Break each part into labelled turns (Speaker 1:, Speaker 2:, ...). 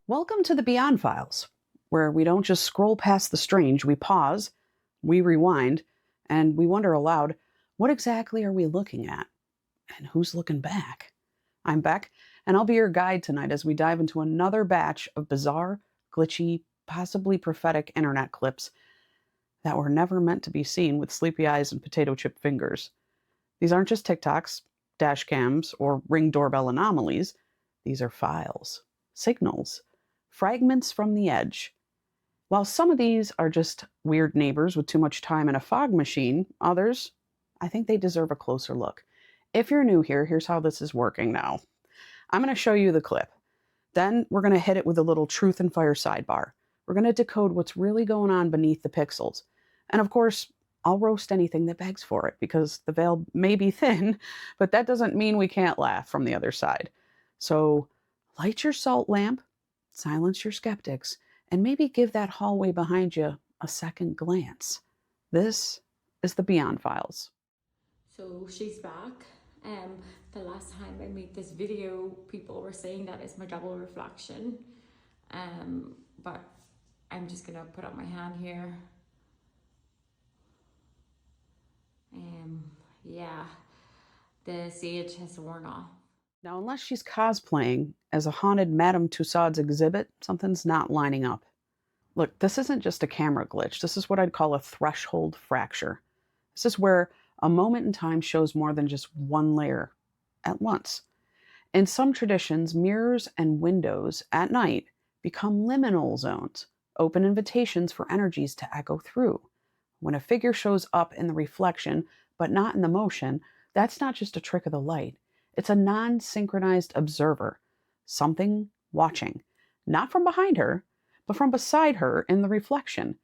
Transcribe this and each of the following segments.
Speaker 1: Welcome to the Beyond Files, where we don't just scroll past the strange, we pause, we rewind, and we wonder aloud, what exactly are we looking at? And who's looking back? I'm Beck, and I'll be your guide tonight as we dive into another batch of bizarre, glitchy, possibly prophetic internet clips that were never meant to be seen with sleepy eyes and potato chip fingers. These aren't just TikToks, dash cams, or Ring doorbell anomalies. These are files, signals, fragments from the edge. While some of these are just weird neighbors with too much time in a fog machine, others, I think they deserve a closer look. If you're new here, here's how this is working now. I'm going to show you the clip. Then we're going to hit it with a little truth and fire sidebar. We're going to decode what's really going on beneath the pixels. And of course, I'll roast anything that begs for it because the veil may be thin, but that doesn't mean we can't laugh from the other side. So light your salt lamp, silence your skeptics, and maybe give that hallway behind you a second glance. This is the Beyond Files.
Speaker 2: So she's back. The last time I made this video, people were saying that it's my double reflection. But I'm just gonna put up my hand here. Yeah, the sage has worn off.
Speaker 1: Now, unless she's cosplaying as a haunted Madame Tussauds exhibit, something's not lining up. Look, this isn't just a camera glitch. This is what I'd call a threshold fracture. This is where a moment in time shows more than just one layer at once. In some traditions, mirrors and windows at night become liminal zones, open invitations for energies to echo through. When a figure shows up in the reflection, but not in the motion, that's not just a trick of the light. It's a non-synchronized observer, something watching, not from behind her, but from beside her in the reflection.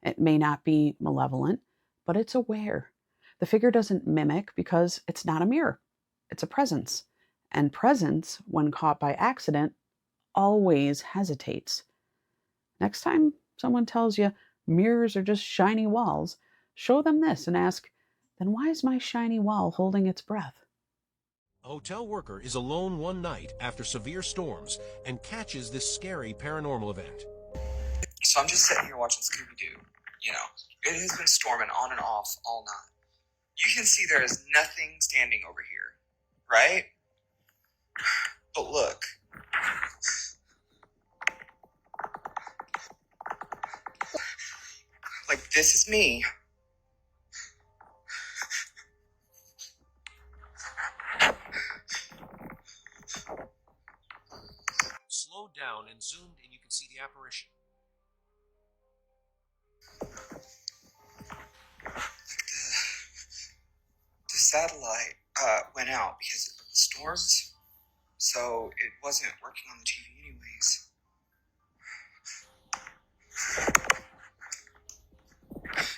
Speaker 1: It may not be malevolent, but it's aware. The figure doesn't mimic because it's not a mirror. It's a presence. And presence, when caught by accident, always hesitates. Next time someone tells you mirrors are just shiny walls, show them this and ask, then why is my shiny wall holding its breath?
Speaker 3: A hotel worker is alone one night after severe storms and catches this scary paranormal event.
Speaker 4: So I'm just sitting here watching Scooby-Doo. You know, it has been storming on and off all night. You can see there is nothing standing over here, right? But look. Like, this is me.
Speaker 3: Slowed down and zoomed and you can see the apparition.
Speaker 4: The satellite went out because of the storms, so it wasn't working on the TV anyways.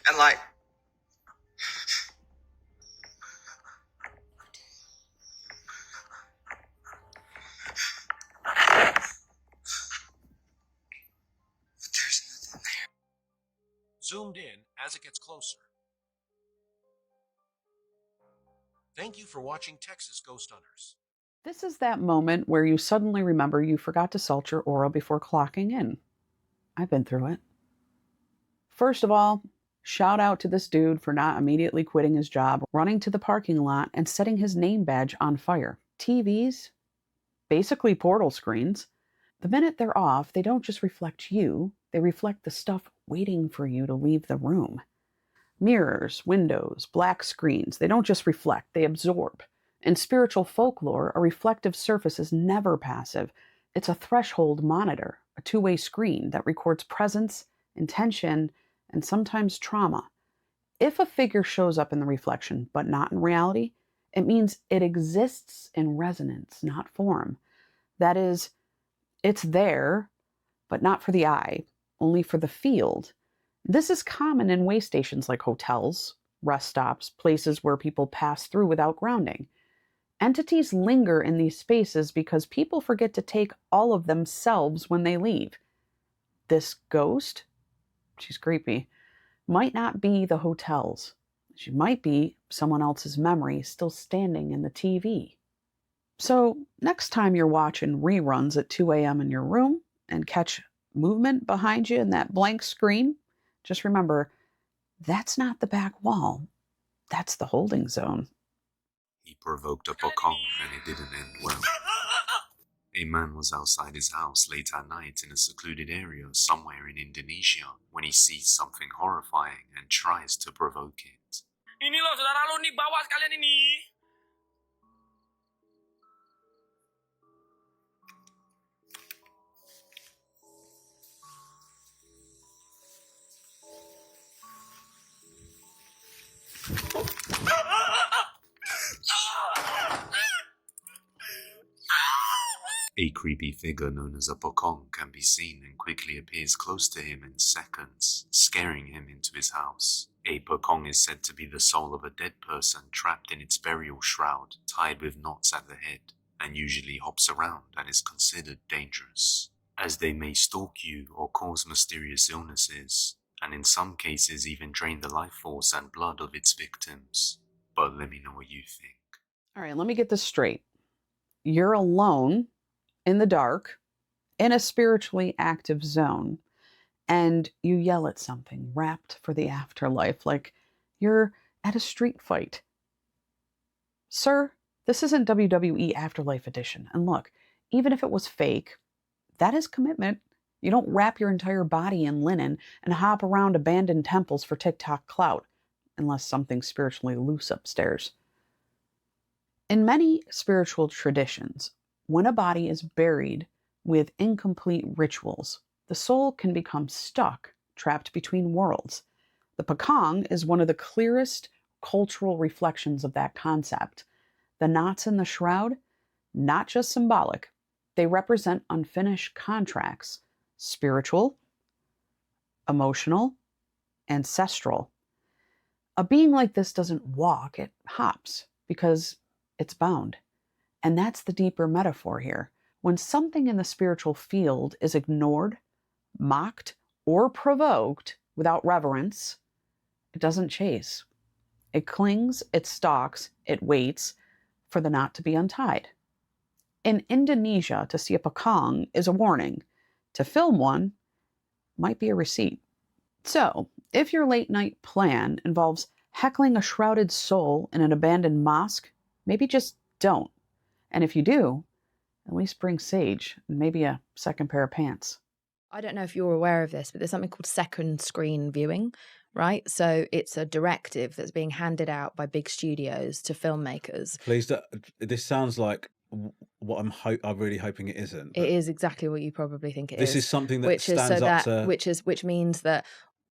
Speaker 4: And like, there's nothing there.
Speaker 3: Zoomed in as it gets closer. Thank you for watching Texas Ghost Hunters.
Speaker 1: This is that moment where you suddenly remember you forgot to salt your aura before clocking in. I've been through it. First of all, shout out to this dude for not immediately quitting his job, running to the parking lot, and setting his name badge on fire. TVs, basically portal screens, the minute they're off, they don't just reflect you, they reflect the stuff waiting for you to leave the room. Mirrors, windows, black screens, they don't just reflect, they absorb. In spiritual folklore, a reflective surface is never passive. It's a threshold monitor, a two-way screen that records presence, intention, and sometimes trauma. If a figure shows up in the reflection, but not in reality, it means it exists in resonance, not form. That is, it's there, but not for the eye, only for the field. This is common in way stations like hotels, rest stops, places where people pass through without grounding. Entities linger in these spaces because people forget to take all of themselves when they leave. This ghost, she's creepy, might not be the hotel's. She might be someone else's memory still standing in the TV. So next time you're watching reruns at 2 a.m. in your room, and catch movement behind you in that blank screen, just remember, that's not the back wall. That's the holding zone.
Speaker 5: He provoked a pokong and it didn't end well. A man was outside his house late at night in a secluded area somewhere in Indonesia when he sees something horrifying and tries to provoke it.
Speaker 6: Ini loh saudara lo nih, bawa sekalian ini.
Speaker 5: A creepy figure known as a pokong can be seen and quickly appears close to him in seconds, scaring him into his house. A pokong is said to be the soul of a dead person trapped in its burial shroud, tied with knots at the head, and usually hops around and is considered dangerous, as they may stalk you or cause mysterious illnesses, and in some cases even drain the life force and blood of its victims. But let me know what you think.
Speaker 1: All right, let me get this straight. You're alone in the dark in a spiritually active zone, and you yell at something wrapped for the afterlife like you're at a street fight. Sir, this isn't WWE Afterlife Edition. And look, even if it was fake, that is commitment. You don't wrap your entire body in linen and hop around abandoned temples for TikTok clout, unless something's spiritually loose upstairs. In many spiritual traditions, when a body is buried with incomplete rituals, the soul can become stuck, trapped between worlds. The pokong is one of the clearest cultural reflections of that concept. The knots in the shroud, not just symbolic, they represent unfinished contracts, spiritual, emotional, ancestral. A being like this doesn't walk, it hops because it's bound. And that's the deeper metaphor here. When something in the spiritual field is ignored, mocked, or provoked without reverence, it doesn't chase. It clings, it stalks, it waits for the knot to be untied. In Indonesia, to see a pokong is a warning. To film one might be a receipt. So, if your late night plan involves heckling a shrouded soul in an abandoned mosque, maybe just don't. And if you do, at least bring sage and maybe a second pair of pants.
Speaker 7: I don't know if you're aware of this, but there's something called second screen viewing, right? So it's a directive that's being handed out by big studios to filmmakers.
Speaker 8: Please, this sounds like what I'm really hoping it isn't.
Speaker 7: It is exactly what you probably think it is.
Speaker 8: This is something that stands up to...
Speaker 7: Which means that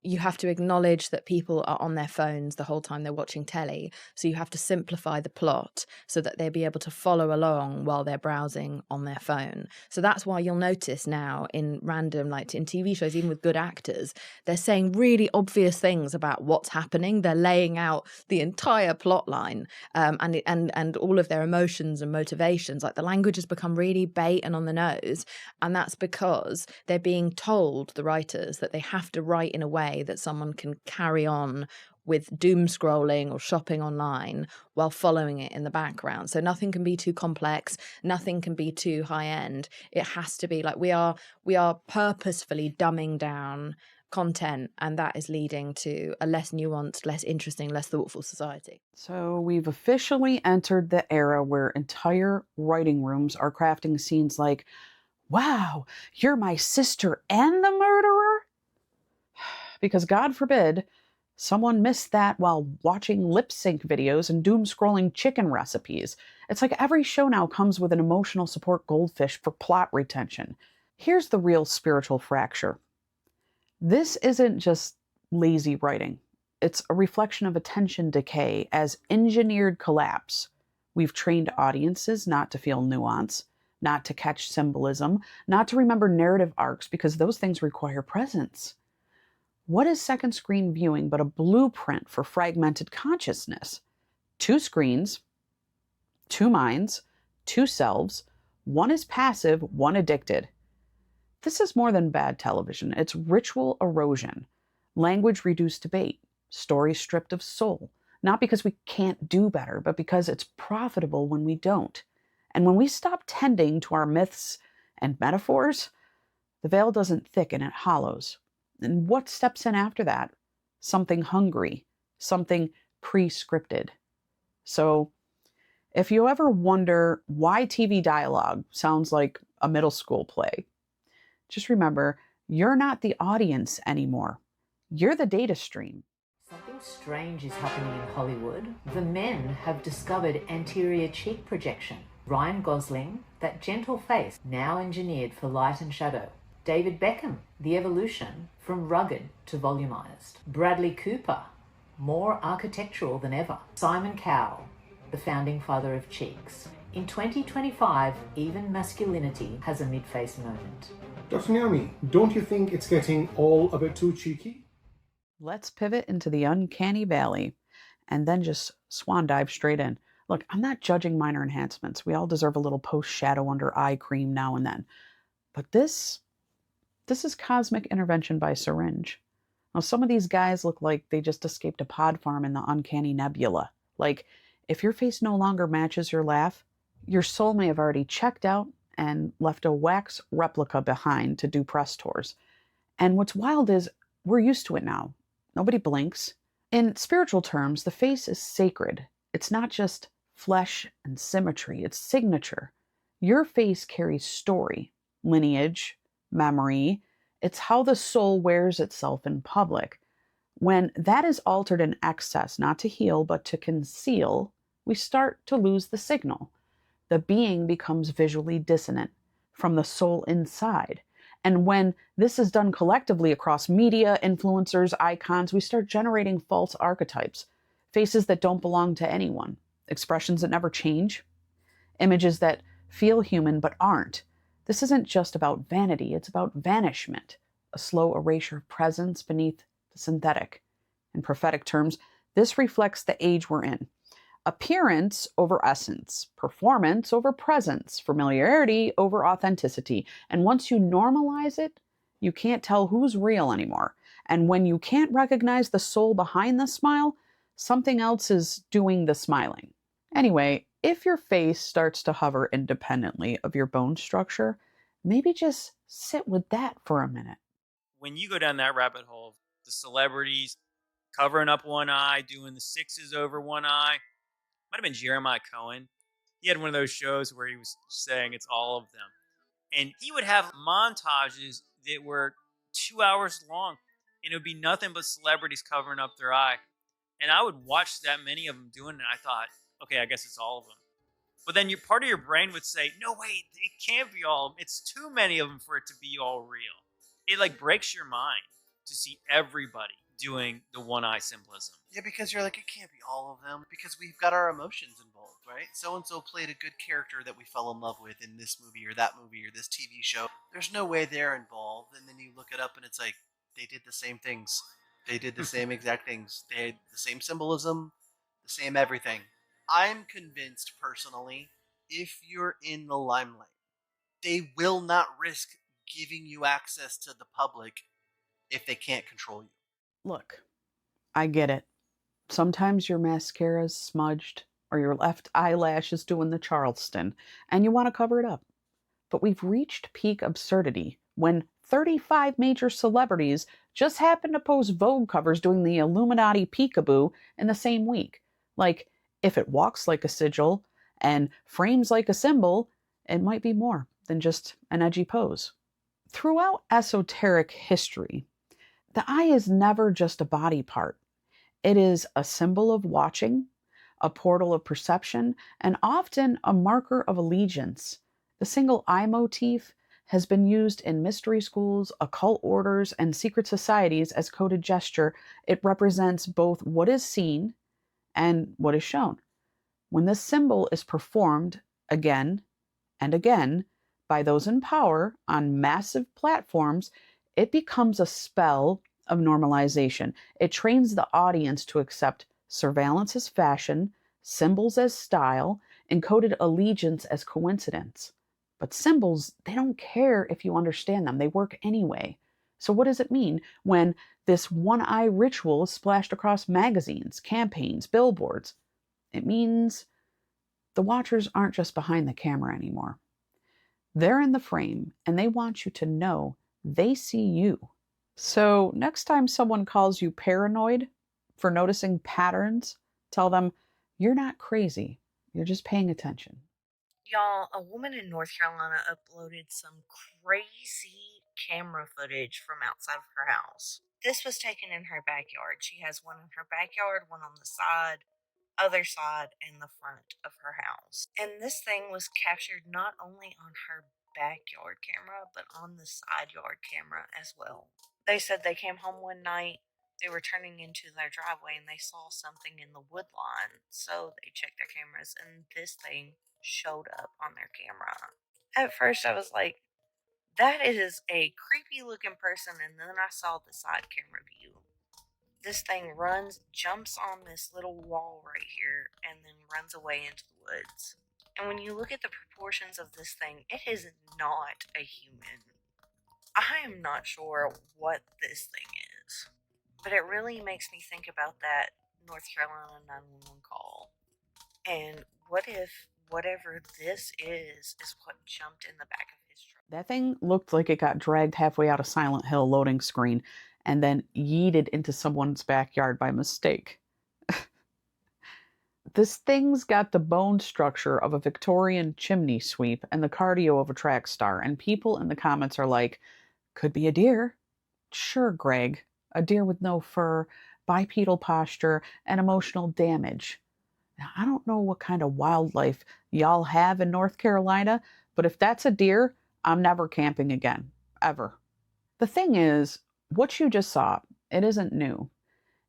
Speaker 7: you have to acknowledge that people are on their phones the whole time they're watching telly. So you have to simplify the plot so that they'll be able to follow along while they're browsing on their phone. So that's why you'll notice now in random, like in TV shows, even with good actors, they're saying really obvious things about what's happening. They're laying out the entire plot line and all of their emotions and motivations. Like the language has become really bait and on the nose. And that's because they're being told, the writers, that they have to write in a way that someone can carry on with doom scrolling or shopping online while following it in the background. So nothing can be too complex, nothing can be too high end. It has to be like we are purposefully dumbing down content, and that is leading to a less nuanced, less interesting, less thoughtful society.
Speaker 1: So we've officially entered the era where entire writing rooms are crafting scenes like, wow, you're my sister and the murderer? Because God forbid someone missed that while watching lip sync videos and doom scrolling chicken recipes. It's like every show now comes with an emotional support goldfish for plot retention. Here's the real spiritual fracture. This isn't just lazy writing. It's a reflection of attention decay as engineered collapse. We've trained audiences not to feel nuance, not to catch symbolism, not to remember narrative arcs because those things require presence. What is second screen viewing but a blueprint for fragmented consciousness? 2 screens, 2 minds, 2 selves. One is passive, one addicted. This is more than bad television. It's ritual erosion, language reduced to bait, stories stripped of soul. Not because we can't do better, but because it's profitable when we don't. And when we stop tending to our myths and metaphors, The veil doesn't thicken, it hollows. And what steps in after that? Something hungry, something pre-scripted. So if you ever wonder why TV dialogue sounds like a middle school play, just remember, you're not the audience anymore. You're the data stream.
Speaker 9: Something strange is happening in Hollywood. The men have discovered anterior cheek projection. Ryan Gosling, that gentle face, now engineered for light and shadow. David Beckham, the evolution from rugged to volumized. Bradley Cooper, more architectural than ever. Simon Cowell, the founding father of cheeks. In 2025, even masculinity has a mid-face moment.
Speaker 10: Dr. Naomi, don't you think it's getting all a bit too cheeky?
Speaker 1: Let's pivot into the uncanny valley and then just swan dive straight in. Look, I'm not judging minor enhancements. We all deserve a little post-shadow under eye cream now and then. But this is cosmic intervention by syringe. Now, some of these guys look like they just escaped a pod farm in the uncanny nebula. Like, if your face no longer matches your laugh, your soul may have already checked out and left a wax replica behind to do press tours. And what's wild is we're used to it now. Nobody blinks. In spiritual terms, the face is sacred. It's not just flesh and symmetry, it's signature. Your face carries story, lineage, memory. It's how the soul wears itself in public. When that is altered in excess, not to heal, but to conceal, we start to lose the signal. The being becomes visually dissonant from the soul inside. And when this is done collectively across media, influencers, icons, we start generating false archetypes, faces that don't belong to anyone, expressions that never change, images that feel human but aren't. This isn't just about vanity, it's about vanishment, a slow erasure of presence beneath the synthetic. In prophetic terms, this reflects the age we're in. Appearance over essence, performance over presence, familiarity over authenticity. And once you normalize it, you can't tell who's real anymore. And when you can't recognize the soul behind the smile, something else is doing the smiling. Anyway, if your face starts to hover independently of your bone structure, maybe just sit with that for a minute.
Speaker 6: When you go down that rabbit hole, the celebrities covering up one eye, doing the sixes over one eye, might have been Jeremiah Cohen. He had one of those shows where he was saying it's all of them. And he would have montages that were 2 hours long. And it would be nothing but celebrities covering up their eye. And I would watch that many of them doing it. And I thought, okay, I guess it's all of them. But then part of your brain would say, no, wait, it can't be all of them. It's too many of them for it to be all real. It like breaks your mind to see everybody doing the one eye symbolism.
Speaker 11: Yeah, because you're like, it can't be all of them because we've got our emotions involved, right? So-and-so played a good character that we fell in love with in this movie or that movie or this TV show. There's no way they're involved. And then you look it up and it's like, they did the same things. They did the same exact things. They had the same symbolism, the same everything. I'm convinced personally, if you're in the limelight, they will not risk giving you access to the public if they can't control you.
Speaker 1: Look, I get it. Sometimes your mascara's smudged or your left eyelash is doing the Charleston and you want to cover it up. But we've reached peak absurdity when 35 major celebrities just happen to post Vogue covers doing the Illuminati peekaboo in the same week. Like, if it walks like a sigil and frames like a symbol, it might be more than just an edgy pose. Throughout esoteric history, the eye is never just a body part. It is a symbol of watching, a portal of perception, and often a marker of allegiance. The single eye motif has been used in mystery schools, occult orders, and secret societies as coded gesture. It represents both what is seen and what is shown. When this symbol is performed again and again by those in power on massive platforms, it becomes a spell of normalization. It trains the audience to accept surveillance as fashion, symbols as style, encoded allegiance as coincidence. But symbols, they don't care if you understand them. They work anyway. So what does it mean when this one-eye ritual is splashed across magazines, campaigns, billboards? It means the watchers aren't just behind the camera anymore. They're in the frame, and they want you to know They see you. So next time someone calls you paranoid for noticing patterns, tell them you're not crazy. You're just paying attention.
Speaker 12: Y'all, a woman in North Carolina uploaded some crazy camera footage from outside of her house. This was taken in her backyard. She has one in her backyard, one on the side, other side, and the front of her house. And this thing was captured not only on her backyard camera, but on the side yard camera as well. They said they came home one night, they were turning into their driveway, and they saw something in the wood line. So they checked their cameras, and this thing showed up on their camera. At first, I was like, that is a creepy looking person, and then I saw the side camera view. This thing jumps on this little wall right here, and then runs away into the woods. And when you look at the proportions of this thing, it is not a human. I am not sure what this thing is, but it really makes me think about that North Carolina 911 call. And what if whatever this is what jumped in the back of his truck?
Speaker 1: That thing looked like it got dragged halfway out of Silent Hill loading screen and then yeeted into someone's backyard by mistake. This thing's got the bone structure of a Victorian chimney sweep and the cardio of a track star, and people in the comments are like, could be a deer. Sure, Greg, a deer with no fur, bipedal posture, and emotional damage. Now, I don't know what kind of wildlife y'all have in North Carolina, but if that's a deer, I'm never camping again, ever. The thing is, what you just saw, it isn't new.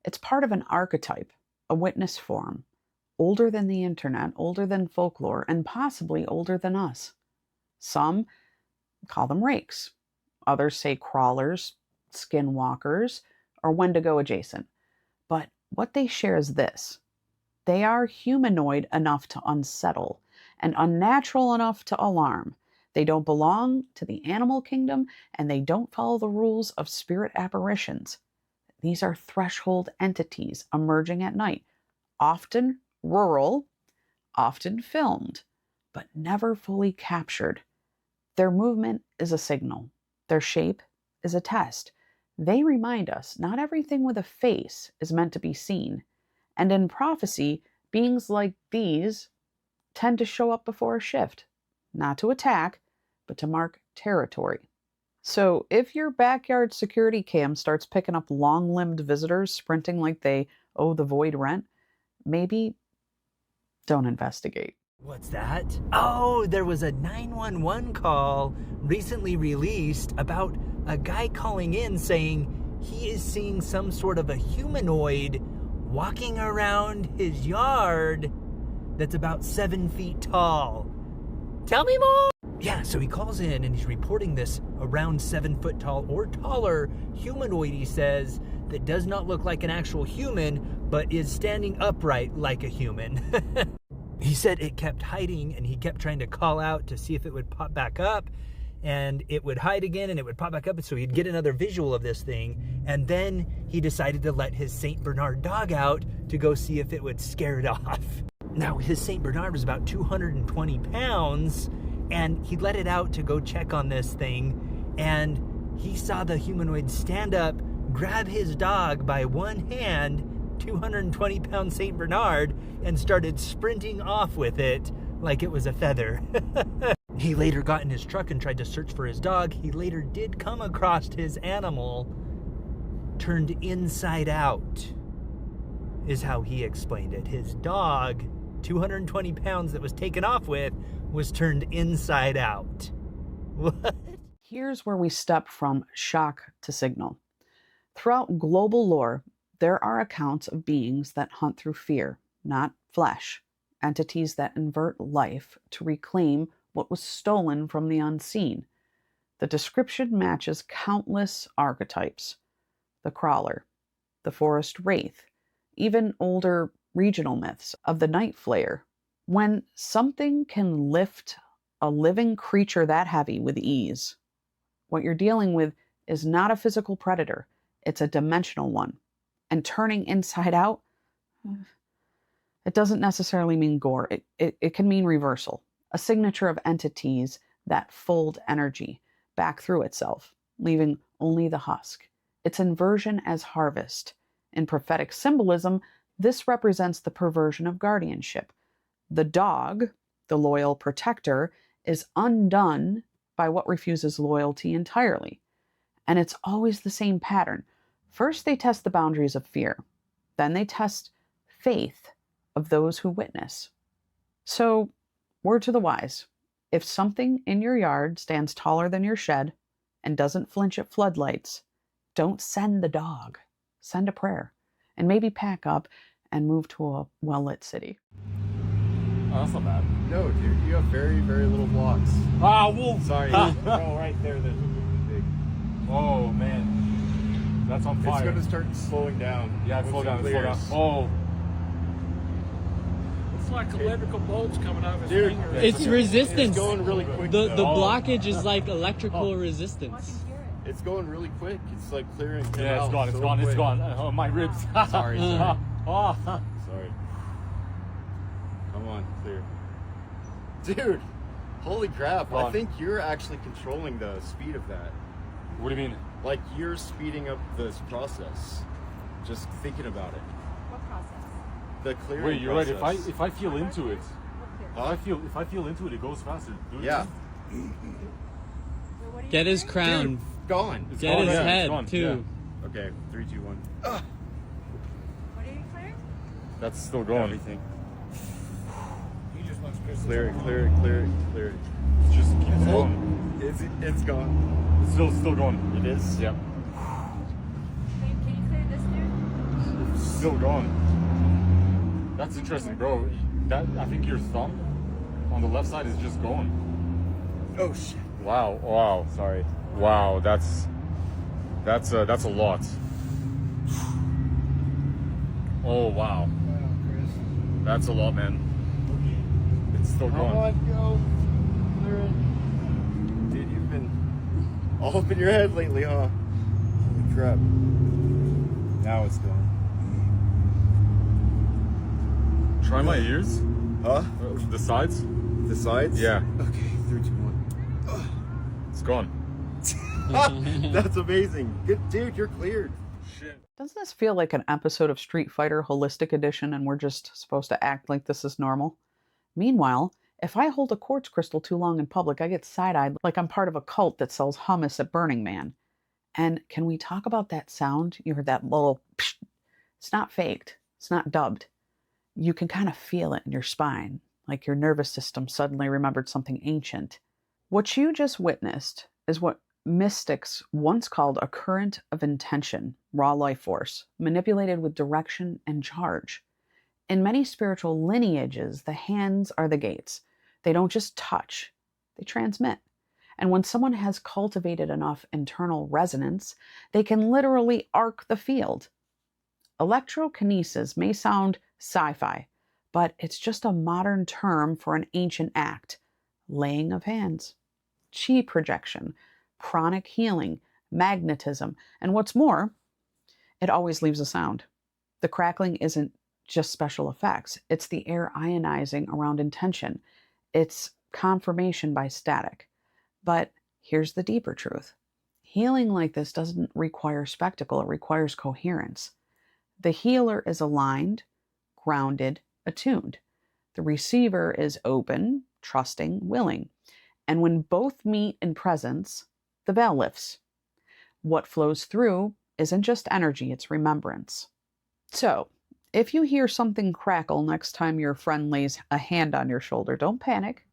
Speaker 1: It's part of an archetype, a witness form, older than the internet, older than folklore, and possibly older than us. Some call them rakes. Others say crawlers, skinwalkers, or Wendigo adjacent. But what they share is this. They are humanoid enough to unsettle and unnatural enough to alarm. They don't belong to the animal kingdom, and they don't follow the rules of spirit apparitions. These are threshold entities emerging at night, often rural, often filmed, but never fully captured. Their movement is a signal. Their shape is a test. They remind us not everything with a face is meant to be seen. And in prophecy, beings like these tend to show up before a shift, not to attack, but to mark territory. So if your backyard security cam starts picking up long-limbed visitors sprinting like they owe the void rent, maybe don't investigate.
Speaker 13: What's that? Oh, there was a 911 call recently released about a guy calling in saying he is seeing some sort of a humanoid walking around his yard that's about 7 feet tall. Tell me more! Yeah, so he calls in and he's reporting this around 7 foot tall or taller humanoid, he says, that does not look like an actual human, but is standing upright like a human. He said it kept hiding and he kept trying to call out to see if it would pop back up, and it would hide again and it would pop back up, so he'd get another visual of this thing, and then he decided to let his St. Bernard dog out to go see if it would scare it off. Now, his St. Bernard was about 220 pounds, and he let it out to go check on this thing, and he saw the humanoid stand up, grab his dog by one hand, 220-pound St. Bernard, and started sprinting off with it like it was a feather. He later got in his truck and tried to search for his dog. He later did come across his animal turned inside out, is how he explained it. His dog, 220 pounds that was taken off with, was turned inside out. What?
Speaker 1: Here's where we step from shock to signal. Throughout global lore, there are accounts of beings that hunt through fear, not flesh, entities that invert life to reclaim what was stolen from the unseen. The description matches countless archetypes. The crawler, the forest wraith, even older regional myths of the night flayer. When something can lift a living creature that heavy with ease, what you're dealing with is not a physical predator, it's a dimensional one. And turning inside out, it doesn't necessarily mean gore. It can mean reversal, a signature of entities that fold energy back through itself. leaving only the husk. Its inversion as harvest. In prophetic symbolism, this represents the perversion of guardianship. The dog, the loyal protector, is undone by what refuses loyalty entirely. And it's always the same pattern. First, they test the boundaries of fear. Then they test faith of those who witness. So, word to the wise. If something in your yard stands taller than your shed and doesn't flinch at floodlights, don't send the dog. Send a prayer. And maybe pack up and move to a well-lit city.
Speaker 14: Oh, that's not bad.
Speaker 15: No, dude, you have very, very little blocks.
Speaker 14: Ah, wolf!
Speaker 15: Sorry.
Speaker 14: Ah.
Speaker 15: Oh, right there, there's a really big.
Speaker 14: Oh, man. That's on fire.
Speaker 15: It's going to start slowing down.
Speaker 14: Yeah, slow down, slow down. Oh.
Speaker 16: It's like electrical bolts coming out of his
Speaker 15: Dude,
Speaker 16: finger.
Speaker 17: It's resistance.
Speaker 15: It's going really quick.
Speaker 17: The
Speaker 15: though.
Speaker 17: blockage is like electrical resistance.
Speaker 15: It's going really quick. It's like clearing.
Speaker 14: Yeah, it's gone, it's gone, it's gone. Oh, my ribs.
Speaker 15: Sorry.
Speaker 14: Oh.
Speaker 15: Sorry. Come on, clear. Dude, holy crap. I think you're actually controlling the speed of that.
Speaker 14: What do you mean?
Speaker 15: Like you're speeding up this process. Just thinking about it.
Speaker 2: What process?
Speaker 15: The clearing
Speaker 14: Wait, you're
Speaker 15: process.
Speaker 14: right. If I feel into it, if I feel into it, it goes faster.
Speaker 15: Yeah.
Speaker 17: Get his crown.
Speaker 15: Dude, gone.
Speaker 17: Get gone, his head, too.
Speaker 15: Yeah. Okay, 3, 2, 1.
Speaker 2: What are you clearing?
Speaker 14: That's still going.
Speaker 15: Everything.
Speaker 16: He just wants crystal.
Speaker 15: Clear it, clear it, clear it, clear it.
Speaker 14: It just keeps going.
Speaker 15: It's gone.
Speaker 14: It's still going.
Speaker 15: It is?
Speaker 14: Yeah.
Speaker 2: Can you clear this, dude?
Speaker 14: It's still going. That's interesting, bro. I think your thumb on the left side is just going.
Speaker 15: Oh shit.
Speaker 14: Wow. Wow.
Speaker 15: Sorry.
Speaker 14: Wow. That's a lot. Oh wow. That's a lot, man. It's still going.
Speaker 15: Come on, go. Clear it. Dude, you've been all up in your head lately, huh? Holy crap. Now it's going.
Speaker 14: Try my ears.
Speaker 15: Huh?
Speaker 14: The sides?
Speaker 15: The sides?
Speaker 14: Yeah.
Speaker 15: Okay, 3, 2, 1.
Speaker 14: It's gone.
Speaker 15: That's amazing. Good dude, you're cleared.
Speaker 14: Shit.
Speaker 1: Doesn't this feel like an episode of Street Fighter Holistic Edition and we're just supposed to act like this is normal? Meanwhile, if I hold a quartz crystal too long in public, I get side-eyed like I'm part of a cult that sells hummus at Burning Man. And can we talk about that sound? You heard that little psh. It's not faked. It's not dubbed. You can kind of feel it in your spine, like your nervous system suddenly remembered something ancient. What you just witnessed is what mystics once called a current of intention, raw life force, manipulated with direction and charge. In many spiritual lineages, the hands are the gates. They don't just touch, they transmit. And when someone has cultivated enough internal resonance, they can literally arc the field. Electrokinesis may sound sci-fi, but it's just a modern term for an ancient act. Laying of hands, chi projection, pranic healing, magnetism, and what's more, it always leaves a sound. The crackling isn't just special effects. It's the air ionizing around intention. It's confirmation by static. But here's the deeper truth. Healing like this doesn't require spectacle. It requires coherence. The healer is aligned, grounded, attuned. The receiver is open, trusting, willing. And when both meet in presence, the veil lifts. What flows through isn't just energy, it's remembrance. So, if you hear something crackle next time your friend lays a hand on your shoulder, don't panic.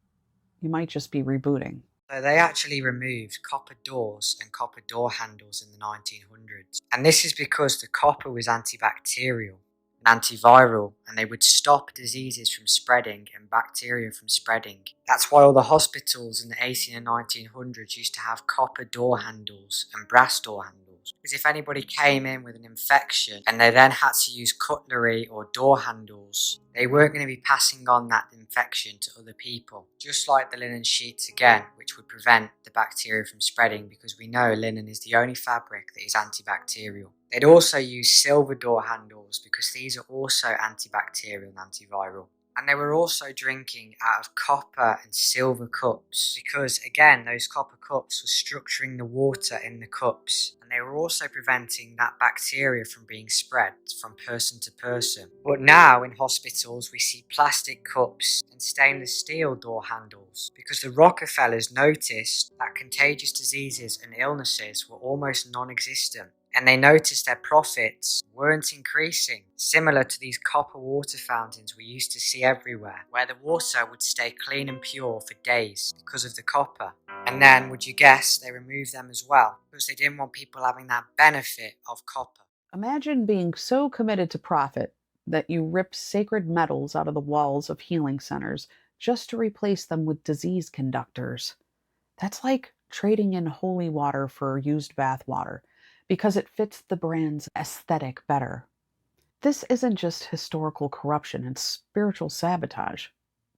Speaker 1: You might just be rebooting.
Speaker 18: So they actually removed copper doors and copper door handles in the 1900s. And this is because the copper was antibacterial and antiviral, and they would stop diseases from spreading and bacteria from spreading. That's why all the hospitals in the 18 and 1900s used to have copper door handles and brass door handles. Because if anybody came in with an infection and they then had to use cutlery or door handles, they weren't going to be passing on that infection to other people. Just like the linen sheets again, which would prevent the bacteria from spreading, because we know linen is the only fabric that is antibacterial. They'd also use silver door handles because these are also antibacterial and antiviral. And they were also drinking out of copper and silver cups because, again, those copper cups were structuring the water in the cups. And they were also preventing that bacteria from being spread from person to person. But now in hospitals we see plastic cups and stainless steel door handles because the Rockefellers noticed that contagious diseases and illnesses were almost non-existent. And they noticed their profits weren't increasing, similar to these copper water fountains we used to see everywhere, where the water would stay clean and pure for days because of the copper. And then, would you guess, they removed them as well, because they didn't want people having that benefit of copper.
Speaker 1: Imagine being so committed to profit that you rip sacred metals out of the walls of healing centers just to replace them with disease conductors. That's like trading in holy water for used bath water, because it fits the brand's aesthetic better. This isn't just historical corruption, it's spiritual sabotage.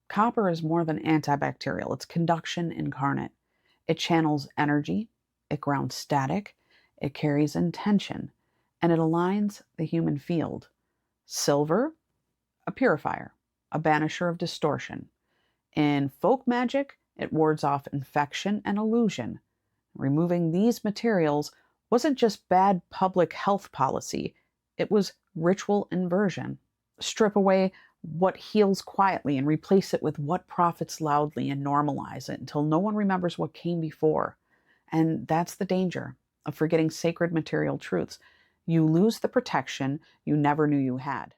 Speaker 1: Copper is more than antibacterial, it's conduction incarnate. It channels energy, it grounds static, it carries intention, and it aligns the human field. Silver, a purifier, a banisher of distortion. In folk magic, it wards off infection and illusion. Removing these materials wasn't just bad public health policy, it was ritual inversion. Strip away what heals quietly and replace it with what profits loudly and normalize it until no one remembers what came before. And that's the danger of forgetting sacred material truths. You lose the protection you never knew you had.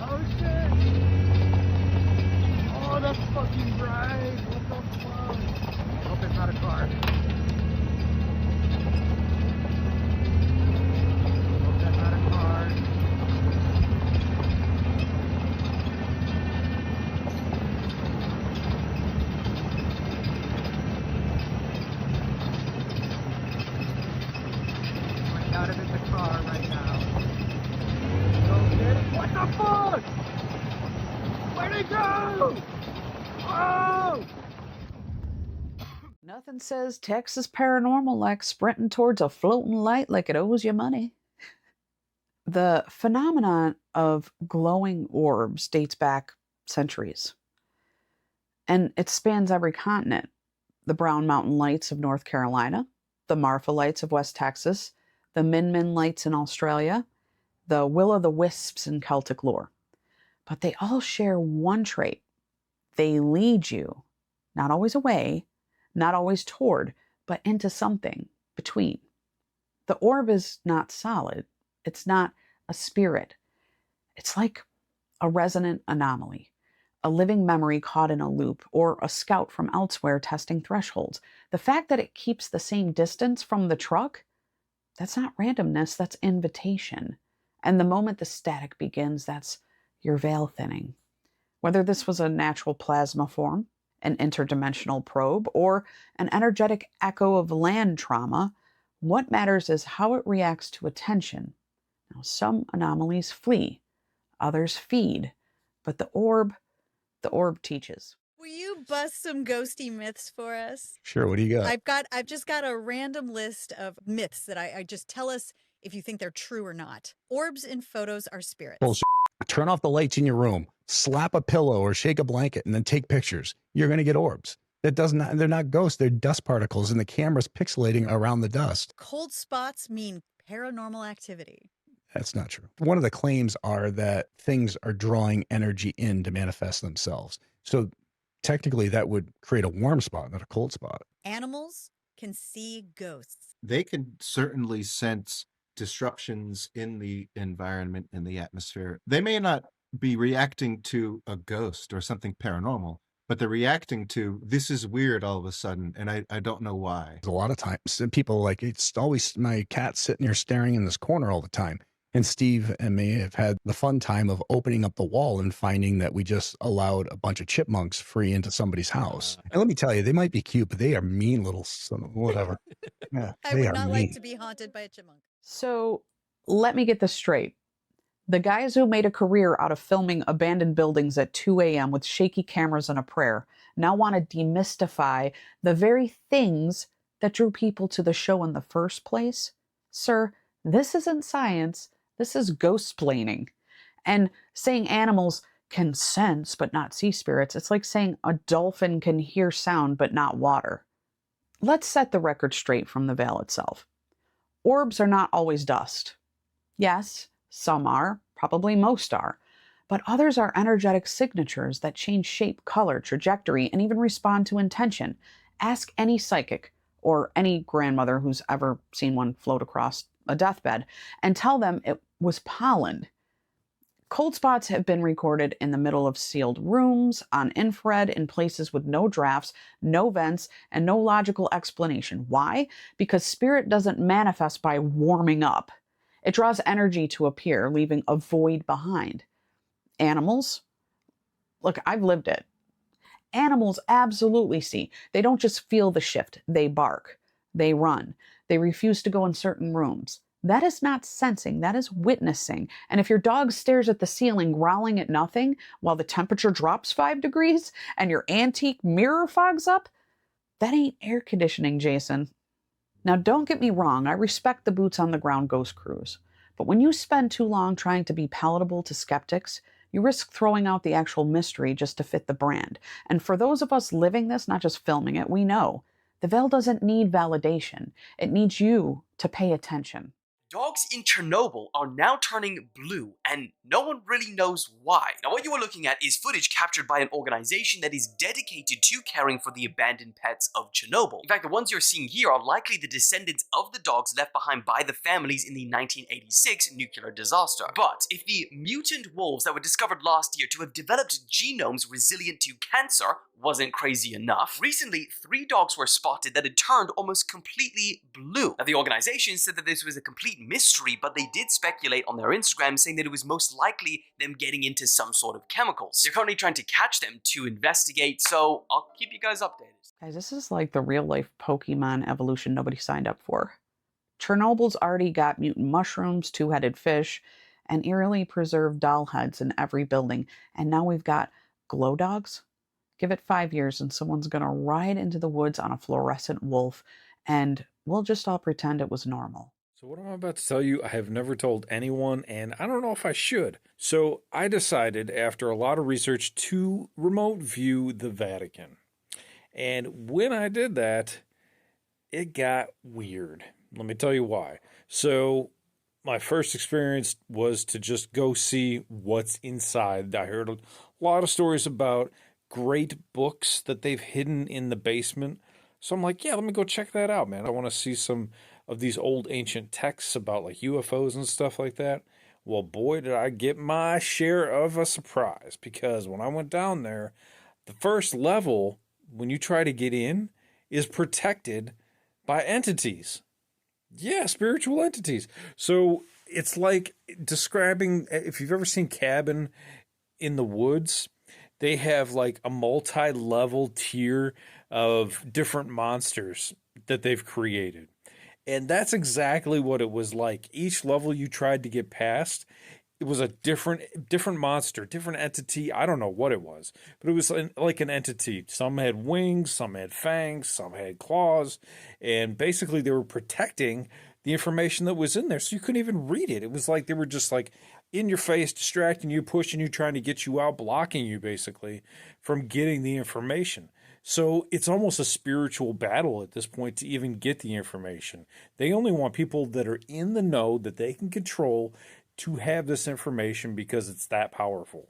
Speaker 16: Oh shit! Oh, that's fucking bright! What the fuck? I hope it's not a car. Hope that's not a car. I doubt if it's a car right now. What the fuck? Where'd it go? Oh!
Speaker 1: Nothing says Texas paranormal like sprinting towards a floating light like it owes you money. The phenomenon of glowing orbs dates back centuries. And it spans every continent. The Brown Mountain Lights of North Carolina, the Marfa Lights of West Texas, the Min Min Lights in Australia, the will-o'-the-wisps in Celtic lore. But they all share one trait. They lead you, not always away, not always toward, but into something between. The orb is not solid. It's not a spirit. It's like a resonant anomaly, a living memory caught in a loop, or a scout from elsewhere testing thresholds. The fact that it keeps the same distance from the truck, that's not randomness, that's invitation. And the moment the static begins, that's your veil thinning. Whether this was a natural plasma form, an interdimensional probe, or an energetic echo of land trauma, what matters is how it reacts to attention. Now, some anomalies flee, others feed, but the orb teaches.
Speaker 19: Will you bust some ghosty myths for us?
Speaker 20: Sure, what do you got?
Speaker 19: I've just got a random list of myths that I just tell us if you think they're true or not. Orbs in photos are spirits.
Speaker 20: Bullshit. Turn off the lights in your room, slap a pillow or shake a blanket, and then take pictures. You're going to get orbs. They're not ghosts, they're dust particles, and the camera's pixelating around the dust.
Speaker 19: Cold spots mean paranormal activity.
Speaker 20: That's not true. One of the claims are that things are drawing energy in to manifest themselves. So technically that would create a warm spot, not a cold spot.
Speaker 19: Animals can see ghosts.
Speaker 21: They can certainly sense disruptions in the environment and the atmosphere. They may not be reacting to a ghost or something paranormal, but they're reacting to, this is weird all of a sudden, and I don't know why.
Speaker 20: A lot of times people are like, it's always my cat sitting here staring in this corner all the time. And Steve and me have had the fun time of opening up the wall and finding that we just allowed a bunch of chipmunks free into somebody's house. And let me tell you, they might be cute, but they are mean little whatever. Yeah,
Speaker 19: I
Speaker 20: they
Speaker 19: would
Speaker 20: are
Speaker 19: not
Speaker 20: mean.
Speaker 19: like to be haunted by a chipmunk.
Speaker 1: So let me get this straight. The guys who made a career out of filming abandoned buildings at 2 a.m. with shaky cameras and a prayer now want to demystify the very things that drew people to the show in the first place? Sir, this isn't science. This is ghost-splaining. And saying animals can sense but not see spirits, it's like saying a dolphin can hear sound but not water. Let's set the record straight from the veil itself. Orbs are not always dust. Yes, some are, probably most are, but others are energetic signatures that change shape, color, trajectory, and even respond to intention. Ask any psychic or any grandmother who's ever seen one float across a deathbed and tell them it was pollen. Cold spots have been recorded in the middle of sealed rooms, on infrared, in places with no drafts, no vents, and no logical explanation. Why? Because spirit doesn't manifest by warming up. It draws energy to appear, leaving a void behind. Animals? Look, I've lived it. Animals absolutely see. They don't just feel the shift. They bark. They run. They refuse to go in certain rooms. That is not sensing. That is witnessing. And if your dog stares at the ceiling, growling at nothing, while the temperature drops 5 degrees and your antique mirror fogs up, that ain't air conditioning, Jason. Now, don't get me wrong. I respect the boots on the ground ghost crews. But when you spend too long trying to be palatable to skeptics, you risk throwing out the actual mystery just to fit the brand. And for those of us living this, not just filming it, we know the veil doesn't need validation. It needs you to pay attention.
Speaker 4: Dogs in Chernobyl are now turning blue, and no one really knows why. Now, what you are looking at is footage captured by an organization that is dedicated to caring for the abandoned pets of Chernobyl. In fact, the ones you're seeing here are likely the descendants of the dogs left behind by the families in the 1986 nuclear disaster. But if the mutant wolves that were discovered last year to have developed genomes resilient to cancer wasn't crazy enough, recently 3 dogs were spotted that had turned almost completely blue. Now, the organization said that this was a complete mystery, but they did speculate on their Instagram saying that it was most likely them getting into some sort of chemicals. They're currently trying to catch them to investigate, so I'll keep you guys updated.
Speaker 1: Guys, this is like the real-life Pokemon evolution nobody signed up for. Chernobyl's already got mutant mushrooms, 2-headed fish, and eerily preserved doll heads in every building. And now we've got glow dogs. Give it 5 years and someone's going to ride into the woods on a fluorescent wolf, and we'll just all pretend it was normal.
Speaker 22: So what I'm about to tell you, I have never told anyone, and I don't know if I should. So I decided, after a lot of research, to remote view the Vatican. And when I did that, it got weird. Let me tell you why. So my first experience was to just go see what's inside. I heard a lot of stories about great books that they've hidden in the basement. So I'm like, yeah, let me go check that out, man. I want to see some of these old ancient texts about like UFOs and stuff like that. Well, boy, did I get my share of a surprise, because when I went down there, the first level, when you try to get in, is protected by entities. Yeah, spiritual entities. So it's like describing, if you've ever seen Cabin in the Woods, they have like a multi-level tier of different monsters that they've created. And that's exactly what it was like. Each level you tried to get past, it was a different monster, different entity. I don't know what it was, but it was like an entity. Some had wings, some had fangs, some had claws, and basically they were protecting the information that was in there, so you couldn't even read it. It was like they were just like in your face, distracting you, pushing you, trying to get you out, blocking you basically from getting the information. So it's almost a spiritual battle at this point to even get the information. They only want people that are in the know, that they can control, to have this information because it's that powerful.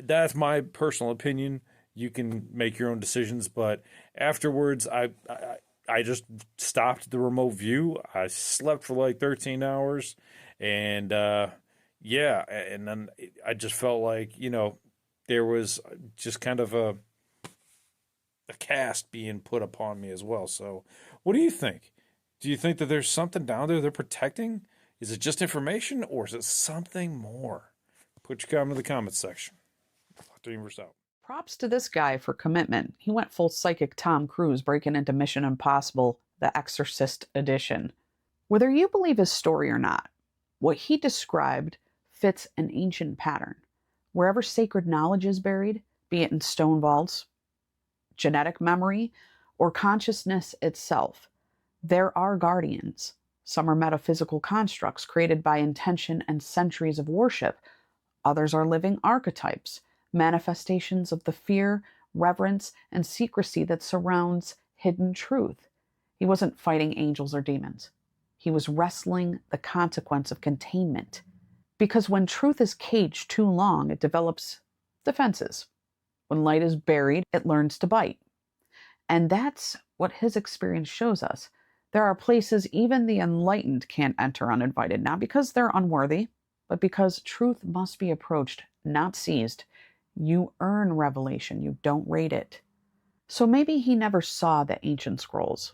Speaker 22: That's my personal opinion. You can make your own decisions, but afterwards I just stopped the remote view. I slept for like 13 hours and yeah, and then I just felt like, you know, there was just kind of a cast being put upon me as well. So what do you think? Do you think that there's something down there they're protecting? Is it just information or is it something more? Put your comment in the comments section. Universe out.
Speaker 1: Props to this guy for commitment. He went full psychic Tom Cruise breaking into Mission Impossible, The Exorcist Edition. Whether you believe his story or not, what he described fits an ancient pattern. Wherever sacred knowledge is buried, be it in stone vaults, genetic memory, or consciousness itself, there are guardians. Some are metaphysical constructs created by intention and centuries of worship. Others are living archetypes, manifestations of the fear, reverence, and secrecy that surrounds hidden truth. He wasn't fighting angels or demons. He was wrestling the consequence of containment. Because when truth is caged too long, it develops defenses. When light is buried, it learns to bite. And that's what his experience shows us. There are places even the enlightened can't enter uninvited, not because they're unworthy, but because truth must be approached, not seized. You earn revelation, you don't rate it. So maybe he never saw the ancient scrolls,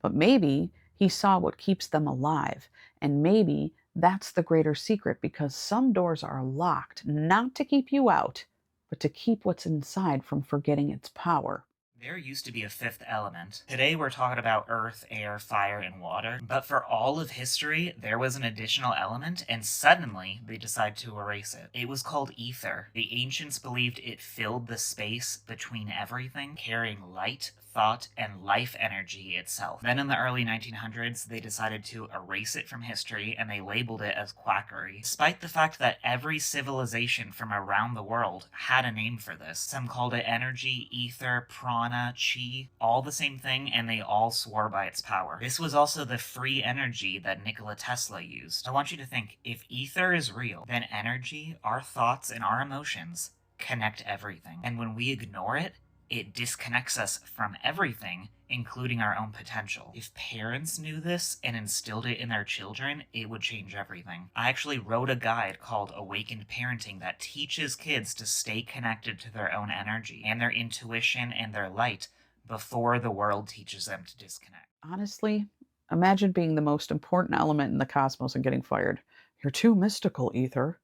Speaker 1: but maybe he saw what keeps them alive, and maybe that's the greater secret, because some doors are locked not to keep you out, but to keep what's inside from forgetting its power.
Speaker 3: There used to be a fifth element. Today we're talking about earth, air, fire, and water. But for all of history, there was an additional element, and suddenly they decided to erase it. It was called ether. The ancients believed it filled the space between everything, carrying light, thought, and life energy itself. Then in the early 1900s, they decided to erase it from history, and they labeled it as quackery, despite the fact that every civilization from around the world had a name for this. Some called it energy, ether, prana, chi, all the same thing, and they all swore by its power. This was also the free energy that Nikola Tesla used. I want you to think, if ether is real, then energy, our thoughts, and our emotions connect everything. And when we ignore it, it disconnects us from everything, including our own potential. If parents knew this and instilled it in their children, it would change everything. I actually wrote a guide called Awakened Parenting that teaches kids to stay connected to their own energy and their intuition and their light before the world teaches them to disconnect.
Speaker 1: Honestly, imagine being the most important element in the cosmos and getting fired. You're too mystical, Ether.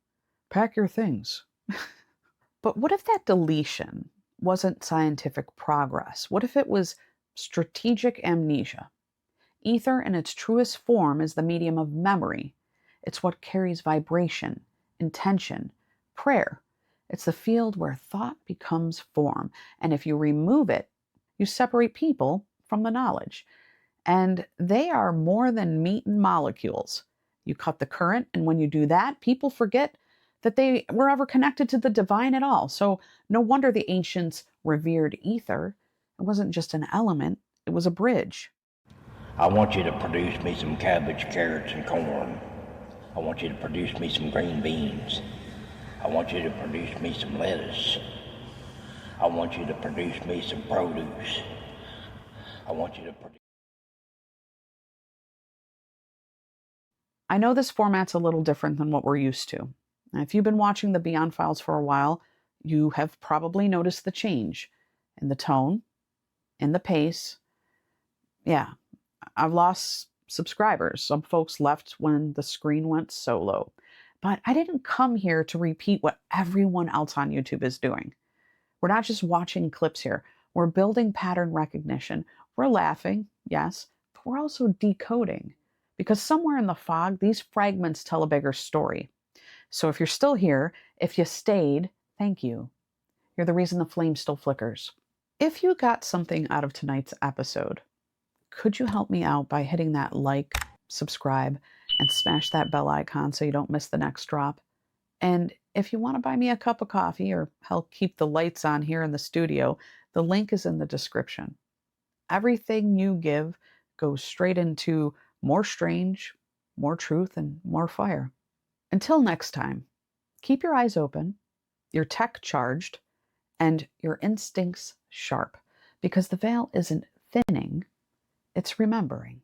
Speaker 1: Pack your things. But what if that deletion wasn't scientific progress? What if it was strategic amnesia? Ether in its truest form is the medium of memory. It's what carries vibration, intention, prayer. It's the field where thought becomes form. And if you remove it, you separate people from the knowledge. And they are more than meat and molecules. You cut the current, and when you do that, people forget that they were ever connected to the divine at all. So no wonder the ancients revered ether. It wasn't just an element, it was a bridge.
Speaker 5: I want you to produce me some cabbage, carrots, and corn. I want you to produce me some green beans. I want you to produce me some lettuce. I want you to produce me some produce. I want you to produce...
Speaker 1: I know this format's a little different than what we're used to. Now, if you've been watching the Beyond Files for a while, you have probably noticed the change in the tone, in the pace. Yeah, I've lost subscribers. Some folks left when the screen went solo. But I didn't come here to repeat what everyone else on YouTube is doing. We're not just watching clips here. We're building pattern recognition. We're laughing, yes, but we're also decoding. Because somewhere in the fog, these fragments tell a bigger story. So if you're still here, if you stayed, thank you. You're the reason the flame still flickers. If you got something out of tonight's episode, could you help me out by hitting that like, subscribe, and smash that bell icon so you don't miss the next drop? And if you want to buy me a cup of coffee or help keep the lights on here in the studio, the link is in the description. Everything you give goes straight into more strange, more truth, and more fire. Until next time, keep your eyes open, your tech charged, and your instincts sharp, because the veil isn't thinning, it's remembering.